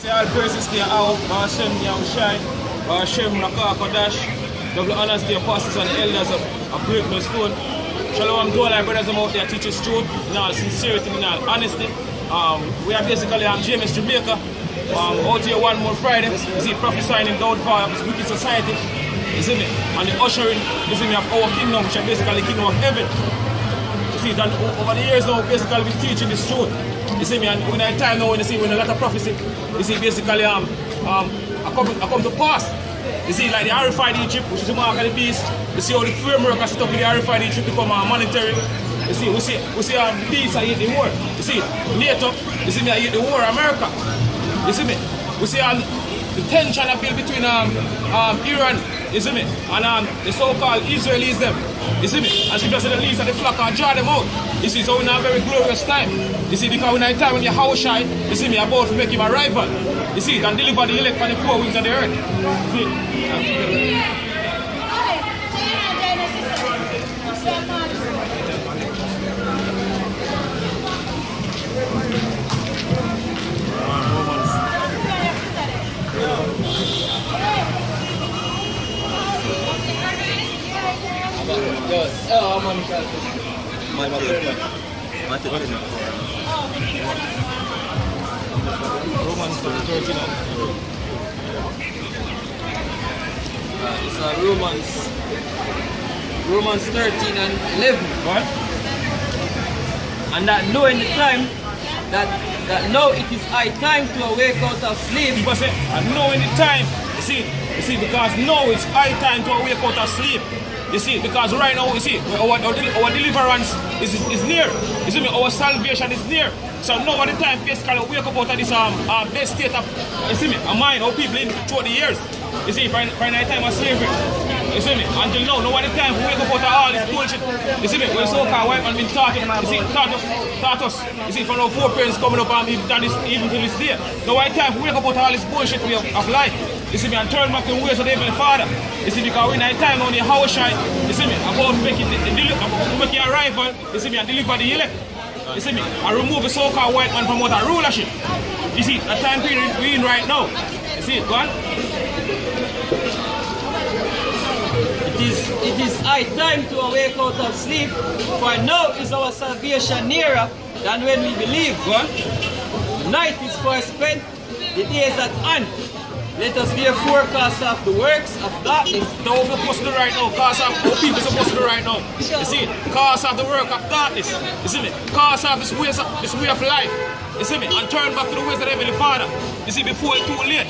Say all praises to Yahweh, Hashem, Yahawashi, Hashem, Rakah, Kodash. Double honors to your pastors and the elders of Great Millstone. Shalom to all our brothers out there teachers truth, in all sincerity, in all honesty. We are basically James Jamaica. Out here one more Friday. You see, prophesying in downfall of this wicked society. You see me? And the ushering, you see me, of our kingdom, which is basically the kingdom of heaven. You see, that over the years now, basically we're teaching this truth. You see me, and when I time now, when you see when a lot of prophecy, you see basically I come to pass. You see, like the horrified Egypt, which is the mark of the beast. You see how the framework and stuff with the horrified Egypt become monetary. You see, we see peace, I hate the war. You see, NATO, you see me, I hate the war, America. You see me? We see the tension I built between Iran, you see me, and the so-called Israelis them. You see me? And she just said the least of the flock and draw them out. You see, so we're in a very glorious time. You see, because we're in a time when Yahawashi, you see me, about to make him a rival. You see, and deliver the elect on the 4 winds of the earth. You see? Romans 13. It's Romans 13 and 11. What? And that knowing the time, that now it is high time to awake out of sleep. People say, and knowing the time, you see, because now it's high time to awake out of sleep. You see, because right now, you see, our deliverance is near. You see, our salvation is near. So now at the time, basically, wake up out of this best state of, you see me, a mind, how people in throughout the years. You see, for the time of slavery. You see me, until now at the time, we wake up out of all this bullshit. You see me, when so-called white man been taught, you see, taught us. You see, from our foreparents coming up and even till this day. Now at the time, we wake up out of all this bullshit way of life. You see me, and turn back to the ways of the Heavenly Father. You see, because we're in a time on the Yahawashi, you see me, about making a rival, you see me, and deliver the elect. You see me, and remove the so-called white man from out of rulership. You see, the time period we're in right now. You see it, go on? It is high time to awake out of sleep, for now is our salvation nearer than when we believe. Go on? The night is far spent, the day is at hand. Let us therefore cast off the works of darkness. That's what we're supposed to do right now. Cast off what people are supposed to do right now. You see, cast off the work of darkness. You see me? Cast off this way of life. You see me? And turn back to the ways of the Heavenly Father. You see, before it's too late.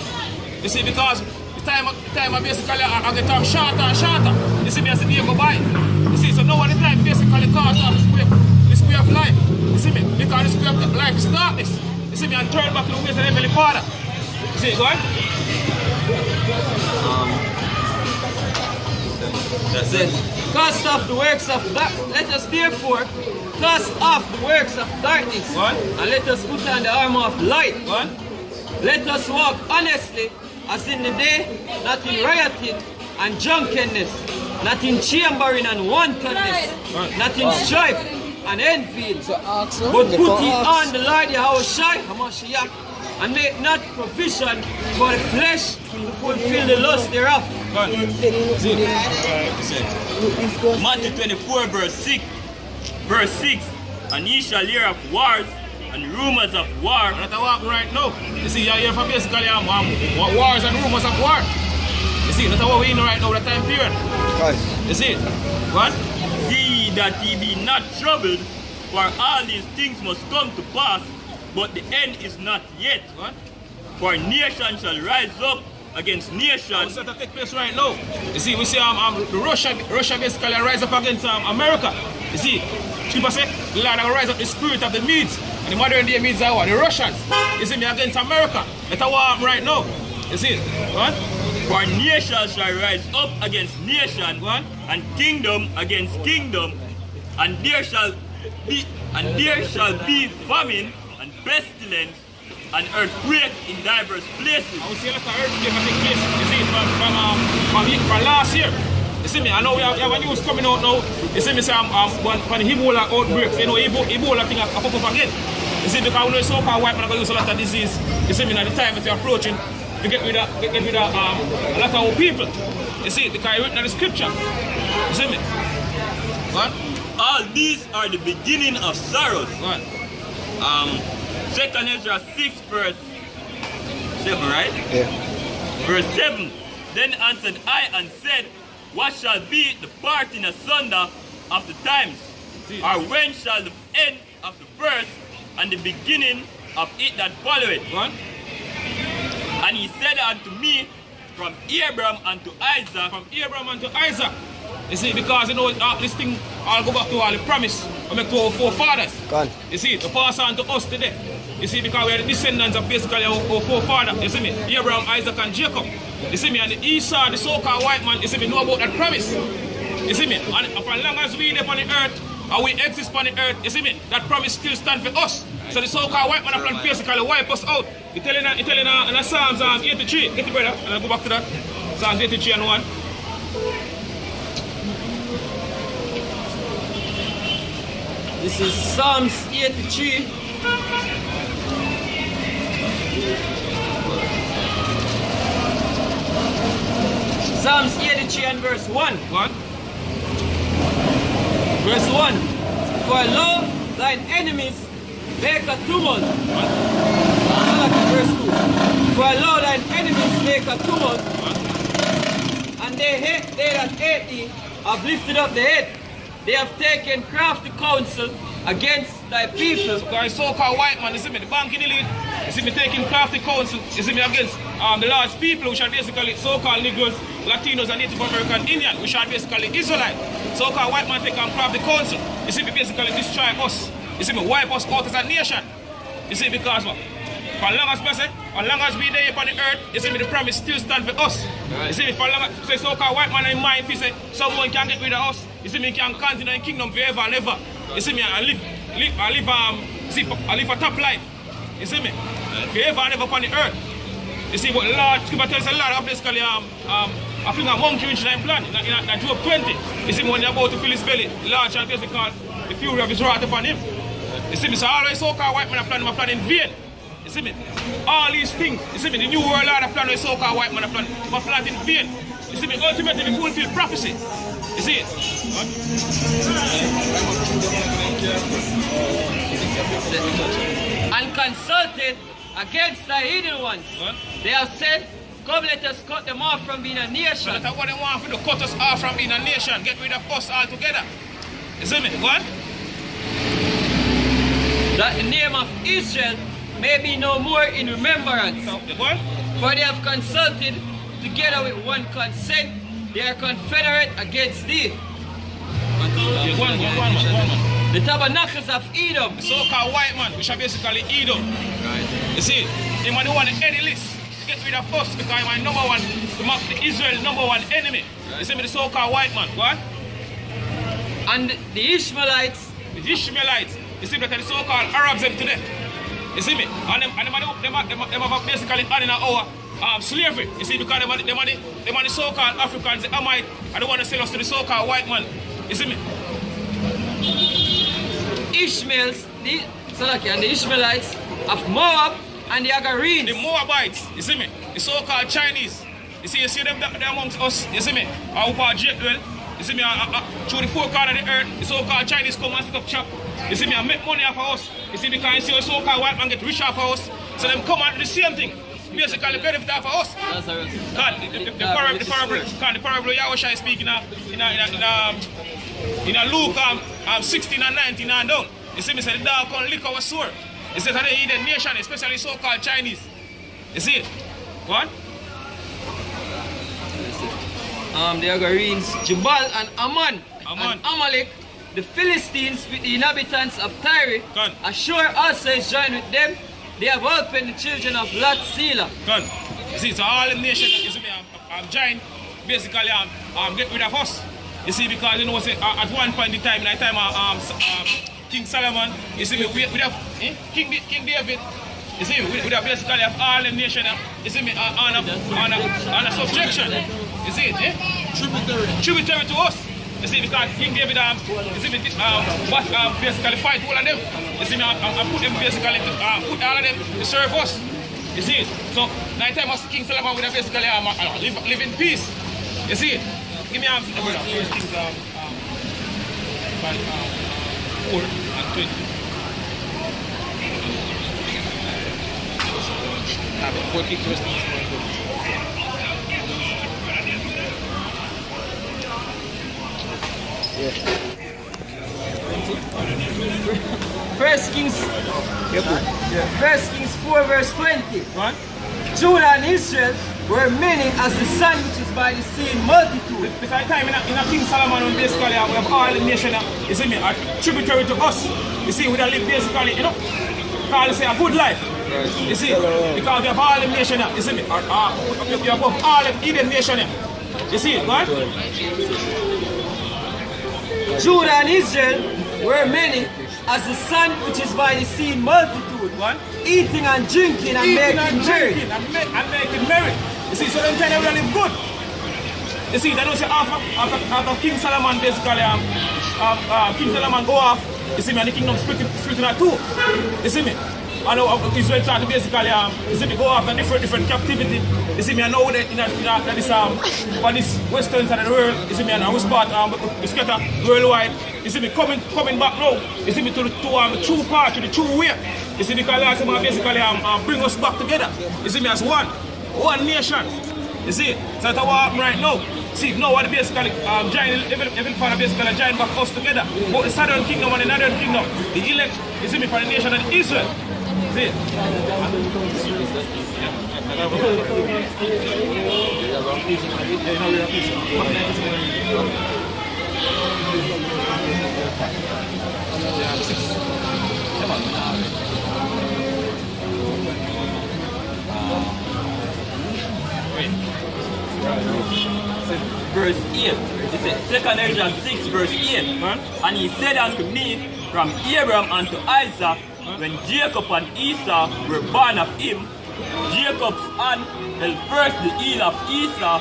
You see, because the time I basically I get shorter and shorter. You see me, as the day go by. You see, so now at the time basically cast off this way of life. You see me? Because this way of life is darkness. You see me? And turn back to the ways of the Heavenly Father. You see, go on? That's it. Cast off the works of darkness. Let us therefore cast off the works of darkness. What? And let us put on the armor of light. What? Let us walk honestly as in the day, not in rioting and drunkenness, not in chambering and wantonness, not in strife and envy, but put ye on the Lord Yahawashi, Hamashiach, and make not provision for the flesh to fulfill the lust thereof. Matthew 24 verse 6, and ye shall hear of wars and rumors of war. That's what right now. You see, you're here for basically wars and rumors of war. You see, that's what we're in right now, that time period. You see, what? See that ye be not troubled, for all these things must come to pass, but the end is not yet. What? For nation shall rise up against nation. What's that take place right now? You see, we see Russia basically rise up against America. You see, people say the Lord will rise up the spirit of the Medes. And the modern day Medes are what? The Russians. You see me against America. That's what happened right now. You see? What? For nation shall rise up against nation, What? and kingdom against kingdom, and there shall be famine and pestilence and earthquake in diverse places. I will see a lot of earthquake take place. You see, from last year. You see me, I know we have a news coming out now. You see me, say, when Ebola outbreaks, you know, Ebola thing pop up again. You see, because we know so-called white man are going to use a lot of disease. You see, at the time that you're approaching, to get rid of a lot of our people. You see, because it's written in the scripture. You see me? What? All these are the beginning of sorrows. What? 2nd Ezra 6 verse 7, right? Yeah. Verse 7. Then answered I and said, what shall be the parting asunder of the times? Or when shall the end of the first and the beginning of it that followeth? What? And he said unto me, from Abraham unto Isaac. From Abraham unto Isaac. You see, because you know this thing all go back to all the promise we make to our forefathers. Gone. You see, to pass on to us today. You see, because we are the descendants of basically our forefathers. You see me? Abraham, Isaac, and Jacob. You see me? And Esau, the so-called white man, you see me, know about that promise. You see me? And for as long as we live on the earth, and we exist on the earth, you see me? That promise still stands for us. So the so-called white man plan basically wipe us out. He telling in Psalms 83. Get it, brother, and I'll go back to that. Psalms 83 and 1. This is Psalms 83. Psalms 83 and verse 1. What? Verse 1. For lo, thine enemies make a tumult. What? Verse 2. For lo, thine enemies make a tumult. What? And they that hate thee have lifted up the head. They have taken crafty counsel against thy people. Because so-called white man, you see me, the bank in the lead, you see me taking crafty counsel, you see me against the Lord's people, which are basically so-called Negroes, Latinos, and Native American Indian, which are basically Israelite. So-called white man take crafty counsel, you see me, basically destroy us, you see me, wipe us out as a nation. You see, because what? For long as we there upon the earth, you see me, the promise still stands for us. Right. You see me, for long as say so-called white man in mind, if he say someone can get rid of us, you see me, can continue in the kingdom forever and ever. You see me, I live a top life. You see me, forever and ever upon the earth. You see, but Lord, Scripture tells a lot of basically I think a monkey which in plan in Job 20. You see me, when they're about to fill his belly, the Lord shall basically call the fury of his wrath upon him. You see me, so always so-called white man a plan in vain. You see me? All these things, you see me, the new world order plan with so-called white man plan in vain. You see me, ultimately the fulfill prophecy. You see it? What? And consulted against the hidden ones. What? They have said, come let us cut them off from being a nation. That's what they want to cut us off from being a nation, get rid of us altogether. You see me? What? That the name of Israel may be no more in remembrance. What? For they have consulted together with one consent, they are confederate against thee. One. The tabernacles of Edom. The so-called white man, which are basically Edom. Right. You see, they want to any list to get rid of us because I'm number one, the Israel number one enemy. Right. You see me, the so-called white man. What? And the Ishmaelites. The Ishmaelites. You see that the so-called Arabs them today. You see me? And them have basically adding our slavery. You see, because them are the so-called Africans, the Amite, and they want to sell us to the so-called white man. You see me? Ishmaels, and the Ishmaelites of Moab and the Agarenes. The Moabites, you see me? The so-called Chinese. You see them they're amongst us, you see me? Our part J12. You see me, through the four corners of the earth, the so-called Chinese come and set up shop. You see me, I make money off of us. You see, because you see the so-called white man get rich off of us. So them come and do the same thing. Basically benefit off of us. God, the parable of Yahawashi speaking in Luke 16 and 19 and down. You see me, say the dog can lick our sword. He says that they eat the nation, especially so-called Chinese. You see it? What? The Agarenes, Jubal and Ammon and Amalek, the Philistines with the inhabitants of Tyre, Ashur also is joined with them. They have opened the children of Lot Selah. You see, so all the nations, you see me, I'm joined, basically, get rid of us. You see, because, you know, say, at one point in time, King Solomon, you see me, we have King David, you see, we have basically have all the nations, you see me, on a subjection. You see it, eh? Tributary to us. You see, because King David, you see me, basically fight all of them. You see me, I put them basically, put all of them to serve us. You see, so night time was King Solomon with basically live in peace. You see, give me a brother. Kings 4 and 20. Before King Solomon. First Kings 4 verse 20. Right? Judah and Israel were many as the sun which is by the sea in multitude. Because time in a King Solomon, when basically we have all the nation, you see me, are tributary to us. You see, we don't live basically, you know, call it say a good life. You see, because we have all the nation, you see me, we have all the Eden nation. You see, right? Judah and Israel were many as the sun which is by the sea in multitude, eating and drinking and making merry. And making merry. You see, so them kind of live good. You see, they don't say after King Solomon basically, King Solomon go off, you see me, and the kingdom split in two. You see me? I know Israel start to basically, you see me, go after different captivity. You see me, I know that for this western side of the world, you see me, and I was part we scatter worldwide. You see me coming back now. You see me to the true part, to the true way. You see, because last time basically bring us back together. You see me as one nation. You see, so that's what happening right now. See, now what basically every part basically join back us together. Both the southern kingdom and the northern kingdom. The elect, you see me, for the nation of Israel. See? Verse 8. It says, 2 Ezra 6 verse 8. And he said unto me, from Abraham unto Isaac, when Jacob and Esau were born of him, Jacob's hand held first the heel of Esau,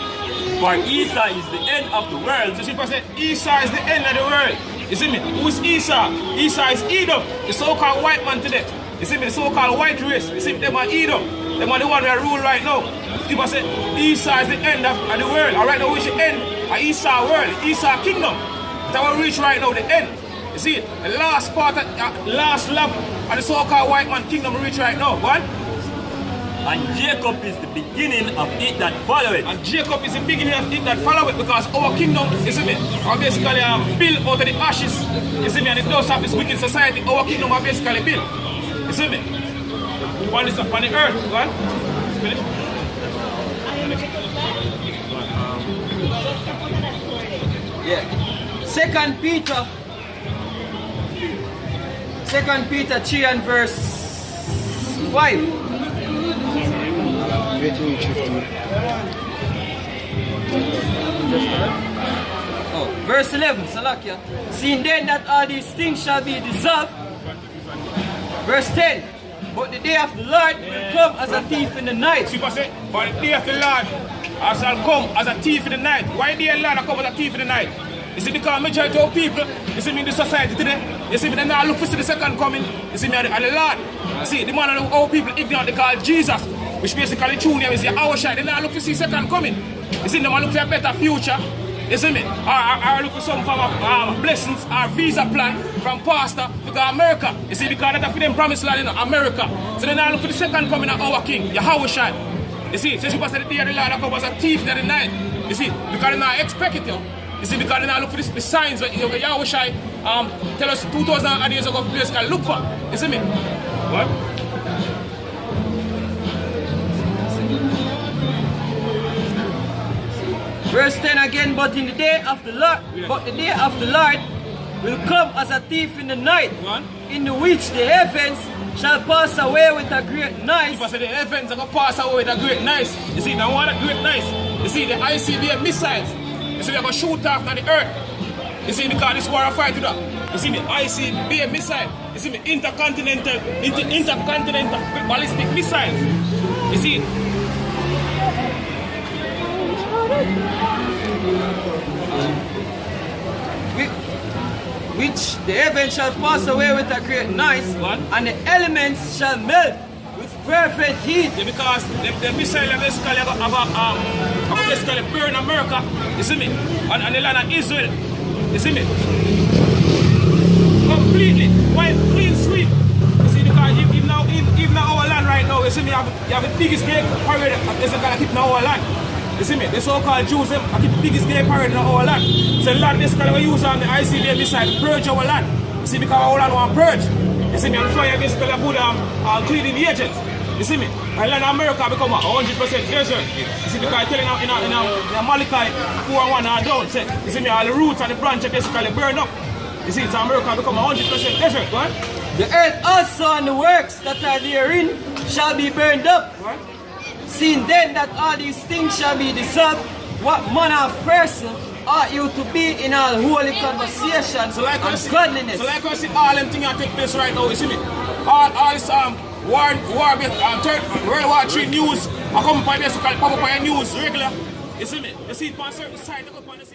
for Esau is the end of the world. So people say Esau is the end of the world. You see me? Who is Esau? Esau is Edom, the so-called white man today. You see me? The so-called white race. You see me? Them are Edom. Them are the one that rule right now. People say Esau is the end of the world. Alright, now we should end of Esau world, Esau kingdom. That will reach right now the end. You see it? The last part, last lap of the so-called white man kingdom reach right now. What? And Jacob is the beginning of it that follow it. And Jacob is the beginning of it that follow it, because our kingdom, you see me, are basically built out of the ashes, you see me, and the dust of this wicked society. Our kingdom are basically built, you see me, on the earth. What? Finish? Yeah. Second Peter 3 and verse 5. Oh, verse 11, Salakia. Seeing then that all these things shall be dissolved. Verse 10. But the day of the Lord will come as a thief in the night. People say, but the day of the Lord shall come as a thief in the night. Why the day of the Lord come as a thief in the night? You see, because majority of people, you see me in the society today, you see me, they now look for the second coming, you see me at the Lord. You see, the man of all people ignorant, they call Jesus, which basically true name is Yahawashi. They now look for the second coming. You see, they now look for a better future. You see me? Or look for some form of blessings or visa plan from pastor to go to America. You see, because that's for them promised land in America. So they now look for the second coming of our King, Yahawashi. You see, so people say the day of the Lord come as a thief in the night. You see, because they now expect it. You see, because they now look for the signs that Yahawashi tell us 2,000 years ago, basically look for. You see me? What? Verse 10 again, but the day of the Lord will come as a thief in the night, in which the heavens shall pass away with a great noise. People say the heavens are going to pass away with a great noise. You see, now what a great noise. You see, the ICBM missiles. You see, they're going to shoot off on the earth. You see, because this war fight to that. You see, the ICBM missile. You see, the intercontinental ballistic missiles. You see. which the heavens shall pass away with a great noise, and the elements shall melt with fervent heat. Yeah, because the missile basically have basically burn America, you see me? And the land of Israel, you see me? Completely, white, clean sweep. You see, because even our land right now, you see me, you have the biggest gay parade that's keep in our land. You see me? The so-called Jews them are keep the biggest gay parade in our land. So land basically we use on the ICBM missile to purge our land. You see, because our land want purge. You see me, and fire basically put cleaning agents. You see me? And land of America become 100% desert. You see, because telling in Malachi 4:1 and down, say, you see me, all the roots and the branches basically burn up. You see, so America become 100% desert, right? The earth also and the works that are therein shall be burned up. Right? Seeing then that all these things shall be dissolved, what manner of person ought you to be in all holy conversation and godliness? So like I see all them things that take place right now, you see me? All this World War III news, I come up on this, pop up on your news regular. You see me? You see it on certain side, look up on the